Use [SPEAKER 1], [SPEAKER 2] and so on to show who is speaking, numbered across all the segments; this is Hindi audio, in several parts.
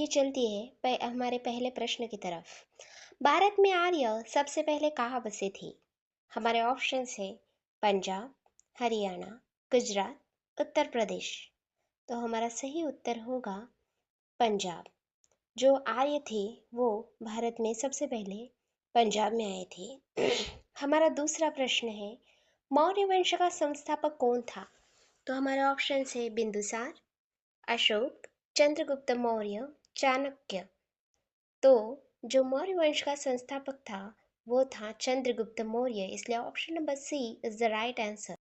[SPEAKER 1] आइए चलती है हमारे पहले प्रश्न की तरफ। भारत में आर्य सबसे पहले कहाँ बसे थे? हमारे ऑप्शंस है पंजाब, हरियाणा, गुजरात, उत्तर प्रदेश। तो हमारा सही उत्तर होगा पंजाब। जो आर्य थे वो भारत में सबसे पहले पंजाब में आए थे। हमारा दूसरा प्रश्न है, मौर्य वंश का संस्थापक कौन था? तो हमारे ऑप्शंस है बिंदुसार, अशोक, चंद्रगुप्त मौर्य, चाणक्य। तो जो मौर्य वंश का संस्थापक था वो था चंद्रगुप्त मौर्य, इसलिए option number C is the right answer.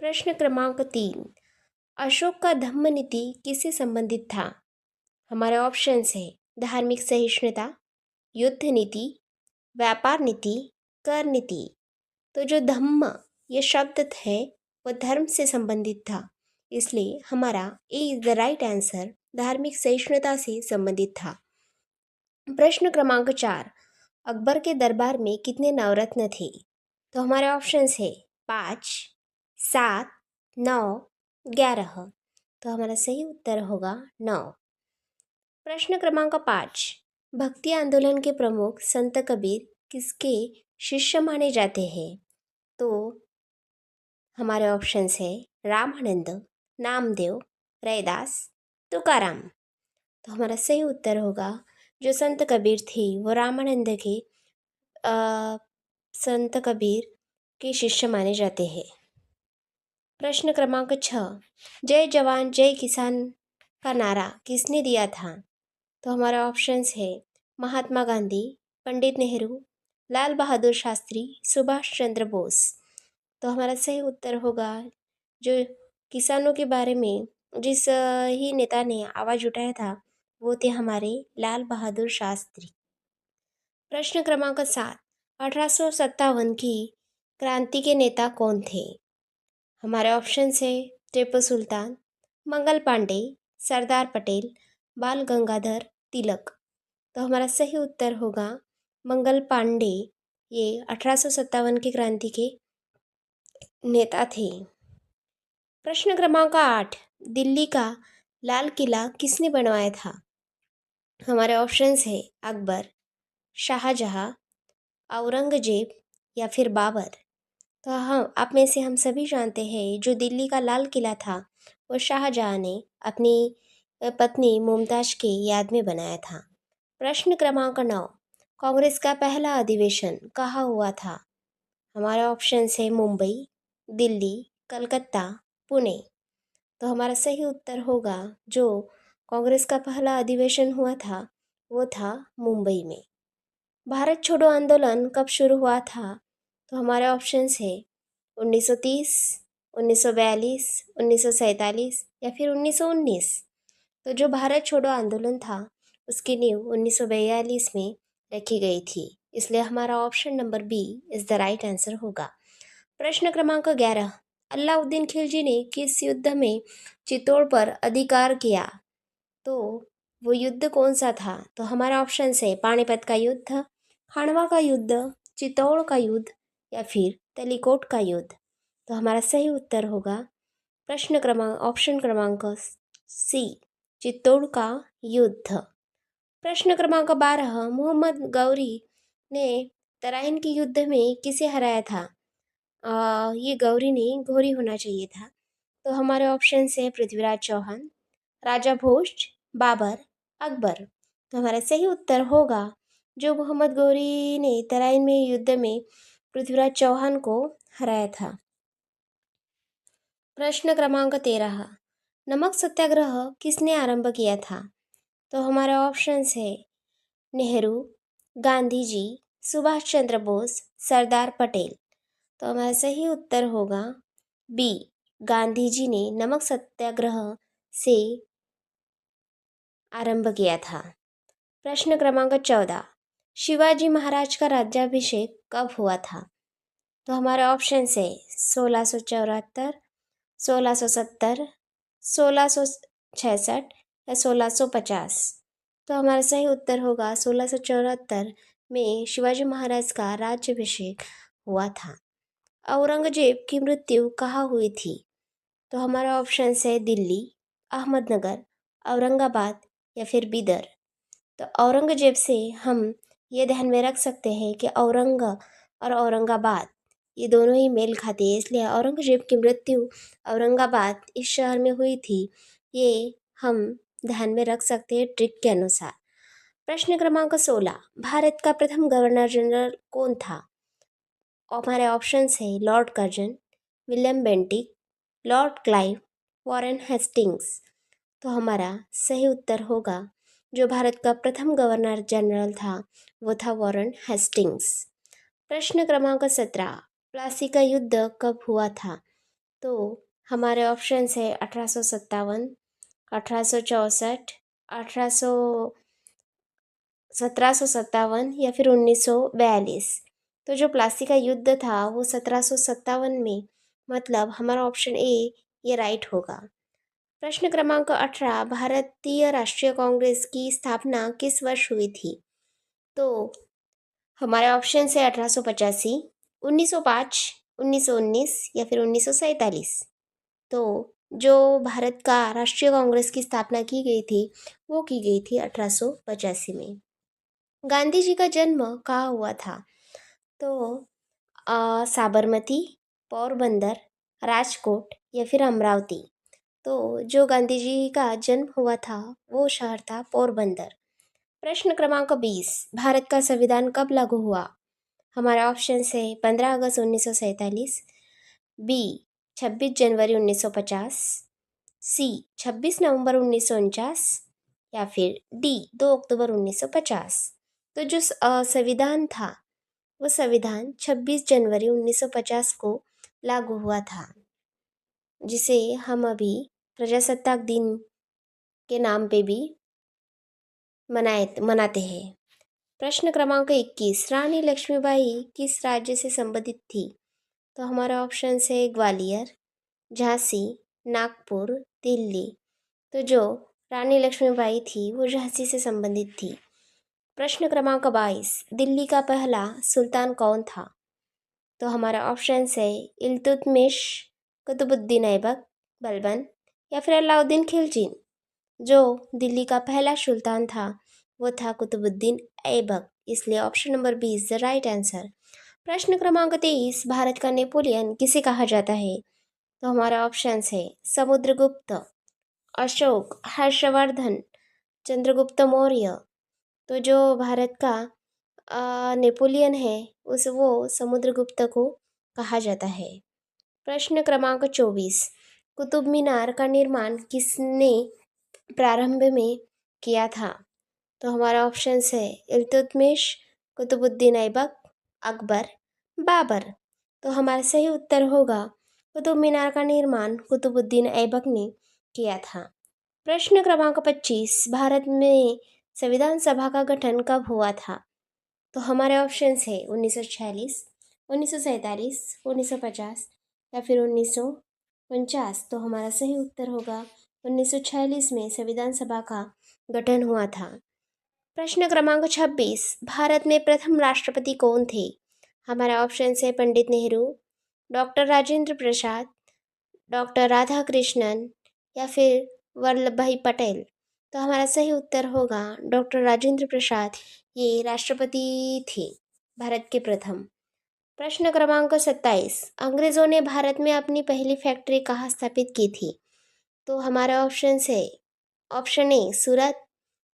[SPEAKER 1] प्रश्न क्रमांक 3, अशोक का धम्म नीति किससे संबंधित था? हमारे ऑप्शंस है धार्मिक सहिष्णुता, युद्ध नीति, व्यापार नीति, कर नीति। तो जो धम्म ये शब्द है वो धर्म से संबंधित था, इसलिए हमारा ए इज द राइट आंसर, धार्मिक सहिष्णुता से संबंधित था। प्रश्न क्रमांक 4, अकबर के दरबार में कितने नवरत्न थे? तो हमारे ऑप्शंस है 5, 7, 9, 11। तो हमारा सही उत्तर होगा 9। प्रश्न क्रमांक 5, भक्ति आंदोलन के प्रमुख संत कबीर किसके शिष्य माने जाते हैं? तो हमारे ऑप्शंस है रामानंद, नामदेव, रैदास, तुकाराम। तो हमारा सही उत्तर होगा जो संत कबीर थे वो रामानंद के संत कबीर के शिष्य माने जाते हैं। प्रश्न क्रमांक 6, जय जवान जय किसान का नारा किसने दिया था? तो हमारा ऑप्शंस है महात्मा गांधी, पंडित नेहरू, लाल बहादुर शास्त्री, सुभाष चंद्र बोस। तो हमारा सही उत्तर होगा जो किसानों के बारे में जिस ही नेता ने आवाज़ उठाया था वो थे हमारे लाल बहादुर शास्त्री। प्रश्न क्रमांक 7, 1857 की क्रांति के नेता कौन थे? हमारे ऑप्शन है टीपू सुल्तान, मंगल पांडे, सरदार पटेल, बाल गंगाधर तिलक। तो हमारा सही उत्तर होगा मंगल पांडे, ये 1857 की क्रांति के नेता थे। प्रश्न क्रमांक 8, दिल्ली का लाल किला किसने बनवाया था? हमारे ऑप्शंस है अकबर, शाहजहां, औरंगजेब या फिर बाबर। तो हम आप में से हम सभी जानते हैं जो दिल्ली का लाल किला था वो शाहजहां ने अपनी पत्नी मुमताज के याद में बनाया था। प्रश्न क्रमांक 9, कांग्रेस का पहला अधिवेशन कहाँ हुआ था? हमारे ऑप्शंस है मुंबई, दिल्ली, कलकत्ता, पुणे। तो हमारा सही उत्तर होगा जो कांग्रेस का पहला अधिवेशन हुआ था वो था मुंबई में। भारत छोड़ो आंदोलन कब शुरू हुआ था? तो हमारे ऑप्शंस है 1930, 1942, 1947 या फिर 1919। तो जो भारत छोड़ो आंदोलन था उसकी नींव 1942 में रखी गई थी, इसलिए हमारा option number B is the right answer होगा। प्रश्न क्रमांक 11, अलाउद्दीन खिलजी ने किस युद्ध में चित्तौड़ पर अधिकार किया? तो वो युद्ध कौन सा था? तो हमारा ऑप्शन है पानीपत का युद्ध, खानवा का युद्ध, चित्तौड़ का युद्ध या फिर तलीकोट का युद्ध। तो हमारा सही उत्तर होगा प्रश्न क्रमांक ऑप्शन क्रमांक सी, चित्तौड़ का युद्ध। प्रश्न क्रमांक 12, मोहम्मद गौरी ने तराइन के युद्ध में किसे हराया था? ये गौरी नहीं घोरी होना चाहिए था। तो हमारे ऑप्शन है पृथ्वीराज चौहान, राजा भोज, बाबर, अकबर। तो हमारा सही उत्तर होगा जो मोहम्मद गौरी ने तराइन में युद्ध में पृथ्वीराज चौहान को हराया था। प्रश्न क्रमांक 13, नमक सत्याग्रह किसने आरंभ किया था? तो हमारा ऑप्शंस है नेहरू, गांधी जी, सुभाष चंद्र बोस, सरदार पटेल। तो हमारा सही उत्तर होगा बी, गांधी जी ने नमक सत्याग्रह से आरंभ किया था। प्रश्न क्रमांक 14, शिवाजी महाराज का राज्याभिषेक कब हुआ था? तो हमारे ऑप्शन है 1674, 1670, 1666 या 1650। तो हमारा सही उत्तर होगा 1674 में शिवाजी महाराज का राज्याभिषेक हुआ था। औरंगजेब की मृत्यु कहाँ हुई थी? तो हमारा ऑप्शन है दिल्ली, अहमदनगर, औरंगाबाद या फिर बीदर। तो औरंगजेब से हम ये ध्यान में रख सकते हैं कि औरंग और औरंगाबाद ये दोनों ही मेल खाते हैं, इसलिए औरंगजेब की मृत्यु औरंगाबाद इस शहर में हुई थी, ये हम ध्यान में रख सकते हैं ट्रिक के अनुसार। प्रश्न क्रमांक 16, भारत का प्रथम गवर्नर जनरल कौन था? हमारे ऑप्शंस है Lord Curzon, William Bentinck, Lord Clive, Warren Hastings. तो हमारा सही उत्तर होगा, जो भारत का प्रथम गवर्नर जनरल था वो था वॉरेन हेस्टिंग्स। प्रश्न क्रमांक 17, प्लासी का युद्ध कब हुआ था? तो हमारे ऑप्शंस है 1857, 1864, 1800 1757 या फिर 1942। तो जो प्लासी का युद्ध था वो 1757 में, मतलब हमारा ऑप्शन ए ये राइट होगा। प्रश्न क्रमांक 18, भारतीय राष्ट्रीय कांग्रेस की स्थापना किस वर्ष हुई थी? तो हमारे ऑप्शन है 1885, 1905, 1919 या फिर 1947। तो जो भारत का राष्ट्रीय कांग्रेस की स्थापना की गई थी वो की गई थी 1885 में। गांधी जी का जन्म कहाँ हुआ था? तो साबरमती, पोरबंदर, राजकोट या फिर अमरावती। तो जो गांधी जी का जन्म हुआ था वो शहर था पोरबंदर। प्रश्न क्रमांक 20, भारत का संविधान कब लागू हुआ? हमारा ऑप्शन है 15 अगस्त 1947, बी 26 जनवरी 1950, सी 26 नवंबर 1949 या फिर डी 2 अक्टूबर 1950। तो जो संविधान था वो संविधान 26 जनवरी 1950 को लागू हुआ था, जिसे हम अभी प्रजासत्ताक दिन के नाम पे भी मनाते हैं। प्रश्न क्रमांक 21, रानी लक्ष्मीबाई किस राज्य से संबंधित थी? तो हमारा ऑप्शन है ग्वालियर, झांसी, नागपुर, दिल्ली। तो जो रानी लक्ष्मीबाई थी वो झांसी से संबंधित थी। प्रश्न क्रमांक 22, दिल्ली का पहला सुल्तान कौन था? तो हमारा ऑप्शन है इल्तुतमिश, कुतुबुद्दीन ऐबक, बलबन या फिर अलाउद्दीन खिलजी। जो दिल्ली का पहला सुल्तान था वो था कुतुबुद्दीन ऐबक, इसलिए option number B is the right answer. प्रश्न क्रमांक 23, भारत का नेपोलियन किसे कहा जाता है? तो हमारा ऑप्शन है समुद्रगुप्त, अशोक, हर्षवर्धन, चंद्रगुप्त मौर्य। तो जो भारत का नेपोलियन है उस वो समुद्रगुप्त को कहा जाता है। प्रश्न क्रमांक 24, कुतुब मीनार का निर्माण किसने प्रारंभ में किया था? तो हमारा ऑप्शन है इल्तुतमिश, कुतुबुद्दीन ऐबक, अकबर, बाबर। तो हमारा सही उत्तर होगा कुतुब मीनार का निर्माण कुतुबुद्दीन ऐबक ने किया था। प्रश्न क्रमांक 25, भारत में संविधान सभा का गठन कब हुआ था? तो हमारे ऑप्शन है 1946, 1947, 1950 या फिर 1949। तो हमारा सही उत्तर होगा 1946 में संविधान सभा का गठन हुआ था। प्रश्न क्रमांक 26, भारत में प्रथम राष्ट्रपति कौन थे? हमारा ऑप्शन है पंडित नेहरू, डॉक्टर राजेंद्र प्रसाद, डॉक्टर राधाकृष्णन या फिर वल्लभ भाई पटेल। तो हमारा सही उत्तर होगा डॉक्टर राजेंद्र प्रसाद, ये राष्ट्रपति थे भारत के प्रथम। प्रश्न क्रमांक 27, अंग्रेज़ों ने भारत में अपनी पहली फैक्ट्री कहाँ स्थापित की थी? तो हमारा ऑप्शन है option A Surat,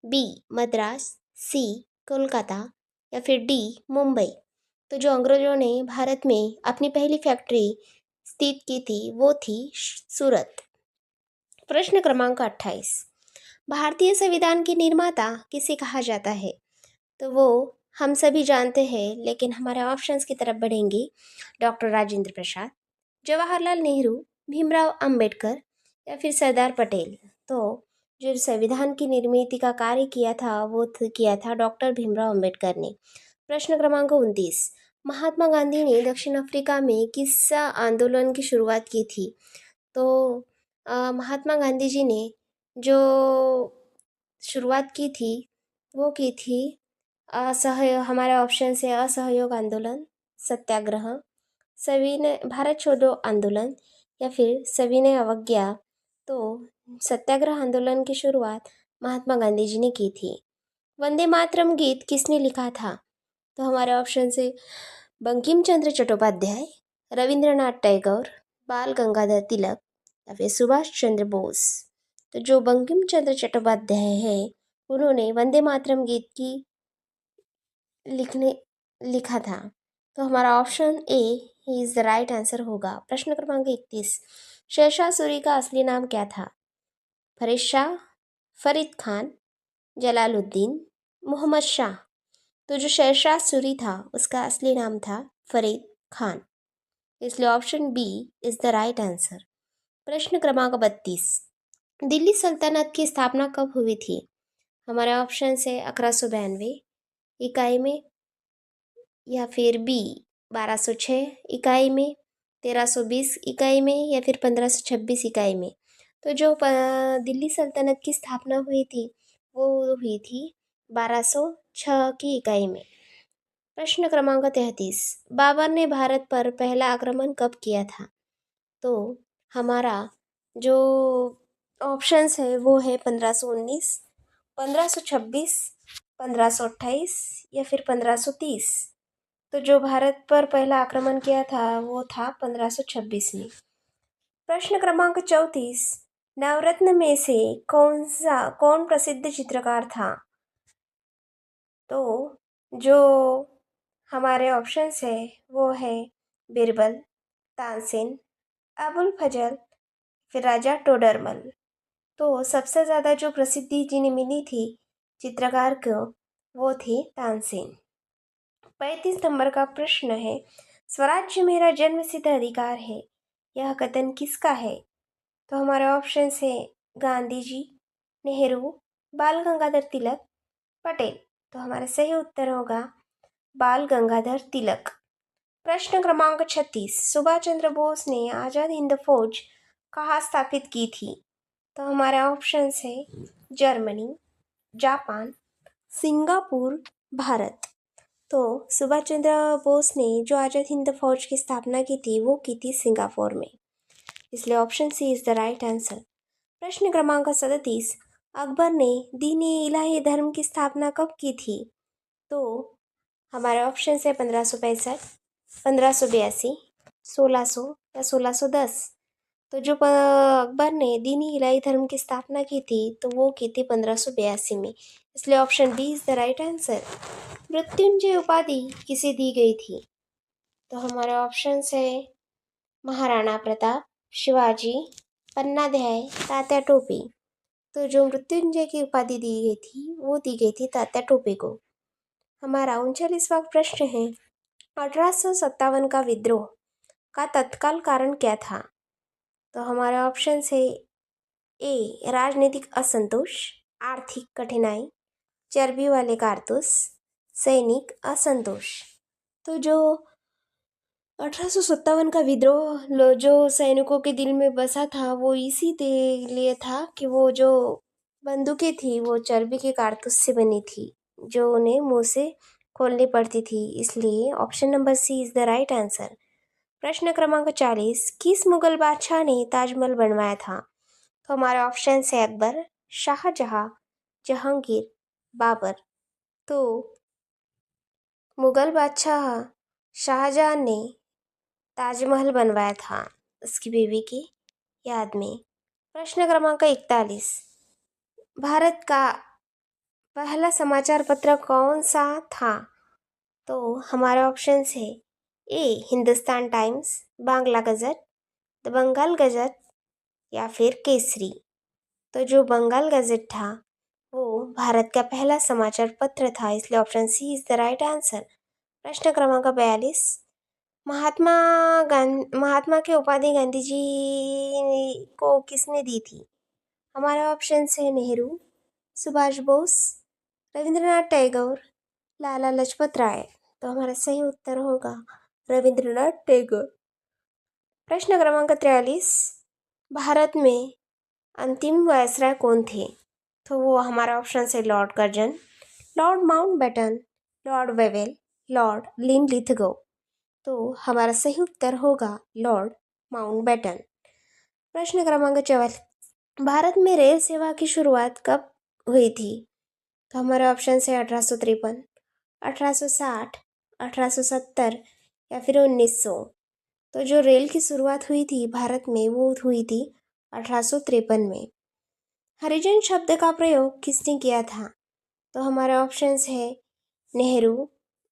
[SPEAKER 1] B Madras, C Kolkata या फिर डी मुंबई। तो जो अंग्रेजों ने भारत में अपनी पहली फैक्ट्री स्थित की थी वो थी सूरत। प्रश्न क्रमांक 28, भारतीय संविधान के निर्माता किसे कहा जाता है? तो वो हम सभी जानते हैं, लेकिन हमारे ऑप्शंस की तरफ बढ़ेंगे। डॉक्टर राजेंद्र प्रसाद, जवाहरलाल नेहरू, भीमराव अंबेडकर या फिर सरदार पटेल। तो जो संविधान की निर्मित का कार्य किया था वो किया था डॉक्टर भीमराव अंबेडकर ने। प्रश्न क्रमांक 29, महात्मा गांधी ने दक्षिण अफ्रीका में किस आंदोलन की शुरुआत की थी? तो महात्मा गांधी जी ने जो शुरुआत की थी वो की थी हमारे ऑप्शन से असहयोग आंदोलन, सत्याग्रह, सविनय भारत छोड़ो आंदोलन या फिर सविनय अवज्ञा। तो सत्याग्रह आंदोलन की शुरुआत महात्मा गांधी जी ने की थी। वंदे मातरम गीत किसने लिखा था? तो हमारे ऑप्शन से बंकिम चंद्र चट्टोपाध्याय, रविंद्रनाथ टैगोर, बाल गंगाधर तिलक या फिर सुभाष चंद्र बोस। तो जो बंकिम चंद्र चट्टोपाध्याय है उन्होंने वंदे मातरम गीत की लिखा था। तो हमारा option A is the right answer होगा। प्रश्न क्रमांक 31, शेरशाह सूरी का असली नाम क्या था? फरीद शाह, फरीद खान, जलालुद्दीन, मोहम्मद शाह। तो जो शेरशाह सूरी था उसका असली नाम था फरीद खान, इसलिए option B is the right answer. प्रश्न क्रमांक 32, दिल्ली सल्तनत की स्थापना कब हुई थी? हमारे ऑप्शन है 1192 इकाई में, या फिर बी 1206 इकाई में, 1320 इकाई में, या फिर 1526 इकाई में। तो जो दिल्ली सल्तनत की स्थापना हुई थी वो हुई थी 1206 की इकाई में। प्रश्न क्रमांक 33, बाबर ने भारत पर पहला आक्रमण कब किया था? तो हमारा जो ऑप्शंस है वो है 1519, 1526, 1528 या फिर 1530। तो जो भारत पर पहला आक्रमण किया था वो था 1526 में। प्रश्न क्रमांक 34, नवरत्न में से कौन प्रसिद्ध चित्रकार था? तो जो हमारे ऑप्शंस है वो है बीरबल, तानसेन, अबुल फजल, फिर राजा टोडरमल। तो सबसे ज़्यादा जो प्रसिद्धि जिन्हें मिली थी चित्रकार को वो थे तानसेन। 35 नंबर का प्रश्न है, स्वराज्य मेरा जन्मसिद्ध अधिकार है, यह कथन किसका है? तो हमारे ऑप्शन है गांधी जी, नेहरू, बाल गंगाधर तिलक, पटेल। तो हमारा सही उत्तर होगा बाल गंगाधर तिलक। प्रश्न क्रमांक 36, सुभाष चंद्र बोस ने आज़ाद हिंद फौज कहाँ स्थापित की थी? तो हमारे ऑप्शन है जर्मनी, जापान, सिंगापुर, भारत। तो सुभाष चंद्र बोस ने जो आज़ाद हिंद फौज की स्थापना की थी वो की थी सिंगापुर में, इसलिए option C is the right answer. प्रश्न क्रमांक 37, अकबर ने दीनी इलाही धर्म की स्थापना कब की थी? तो हमारे ऑप्शन है 1565, 1582, 1600 या 1610। तो जो अकबर ने दीनी इलाही धर्म की स्थापना की थी तो वो की थी 1582 में, इसलिए option D is the right answer. Mrityunjay उपाधि किसे दी गई थी? तो हमारे ऑप्शन है महाराणा प्रताप, शिवाजी, पन्नाध्याय, तात्या टोपे। तो जो मृत्युंजय की उपाधि दी गई थी वो दी गई थी तात्या टोपे को। हमारा 39वां प्रश्न है, 1857 का विद्रोह का तत्काल कारण क्या था? तो हमारे ऑप्शन है ए राजनीतिक असंतोष, आर्थिक कठिनाई, चर्बी वाले कारतूस, सैनिक असंतोष। तो जो 1857 का विद्रोह जो सैनिकों के दिल में बसा था वो इसी लिए था कि वो जो बंदूकें थी वो चर्बी के कारतूस से बनी थी जो उन्हें मुंह से खोलनी पड़ती थी, इसलिए option number C is the right answer. प्रश्न क्रमांक 40, किस मुगल बादशाह ने ताजमहल बनवाया था? तो हमारे ऑप्शन है अकबर, शाहजहां, जहांगीर, बाबर। तो मुगल बादशाह शाहजहां ने ताजमहल बनवाया था उसकी बीवी की याद में। प्रश्न क्रमांक 41, भारत का पहला समाचार पत्र कौन सा था? तो हमारे ऑप्शन है A Hindustan Times, Bangla Gazette, the Bengal Gazette या फिर केसरी। तो जो बंगाल गजट था वो भारत का पहला समाचार पत्र था, इसलिए option C is the right answer. प्रश्न क्रमांक 42, महात्मा की उपाधि गांधी जी को किसने दी थी? हमारे ऑप्शन है नेहरू, सुभाष बोस, रविंद्रनाथ टैगोर, लाला लाजपत राय। तो हमारा सही उत्तर होगा रविंद्रनाथ टैगोर। प्रश्न क्रमांक 43, भारत में अंतिम वायसराय कौन थे? तो वो हमारा ऑप्शन है Lord Curzon, Lord Mountbatten, Lord Wavell, Lord Linlithgow. तो हमारा सही उत्तर होगा लॉर्ड माउंटबेटन। प्रश्न क्रमांक 44, भारत में रेल सेवा की शुरुआत कब हुई थी? तो हमारे ऑप्शन है 1853, 1860, 1870 या फिर 1900। तो जो रेल की शुरुआत हुई थी भारत में वो हुई थी 1853 में। हरिजन शब्द का प्रयोग किसने किया था? तो हमारे ऑप्शंस है नेहरू,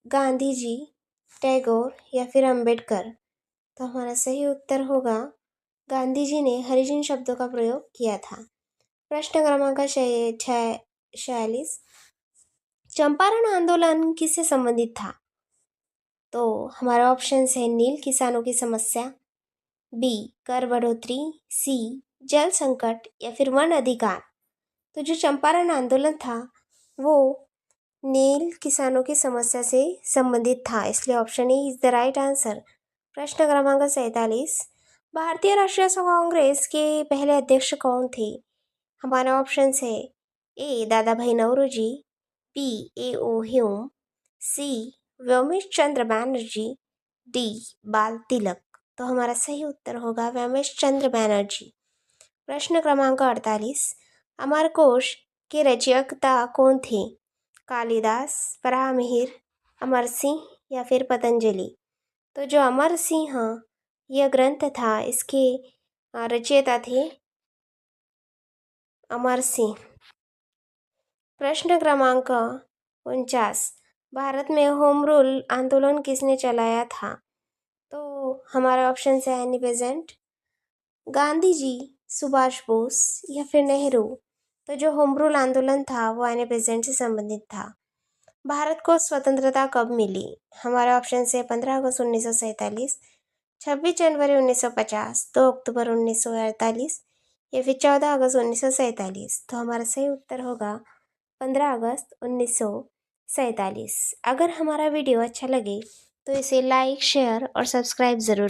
[SPEAKER 1] गांधी जी, टैगोर या फिर अंबेडकर। तो हमारा सही उत्तर होगा गांधी जी ने हरिजन शब्दों का प्रयोग किया था। प्रश्न क्रमांक 46, चंपारण आंदोलन किससे संबंधित था? तो हमारा ऑप्शन है नील किसानों की समस्या, बी कर बढ़ोतरी, सी जल संकट या फिर वन अधिकार। तो जो चंपारण आंदोलन था वो नील किसानों की समस्या से संबंधित था, इसलिए option A is the right answer. प्रश्न क्रमांक 47, भारतीय राष्ट्रीय कांग्रेस के पहले अध्यक्ष कौन थे? हमारा ऑप्शन है ए दादा भाई नौरोजी, बी ए ओ ह्यूम, सी व्योमेश चंद्र बैनर्जी, डी बाल तिलक। तो हमारा सही उत्तर होगा व्योमेश चंद्र बैनर्जी। प्रश्न क्रमांक 48, अमरकोश के रचयिता कौन थे? कालिदास, वराहमिहिर, अमर सिंह या फिर पतंजलि। तो जो अमर सिंह यह ग्रंथ था इसके रचयिता थे अमर सिंह। प्रश्न क्रमांक 49, भारत में होम रूल आंदोलन किसने चलाया था? तो हमारा ऑप्शन है एनी बेजेंट, गांधी जी, सुभाष बोस या फिर नेहरू। तो जो होम रूल आंदोलन था वो एनी बेजेंट से संबंधित था। भारत को स्वतंत्रता कब मिली? हमारे ऑप्शन है 15 अगस्त 1947, 26 जनवरी 1950, 2 अक्टूबर 1948 या फिर 14 अगस्त 1947। तो हमारा सही उत्तर होगा 15 अगस्त 1947। अगर हमारा वीडियो अच्छा लगे तो इसे लाइक, शेयर और सब्सक्राइब ज़रूर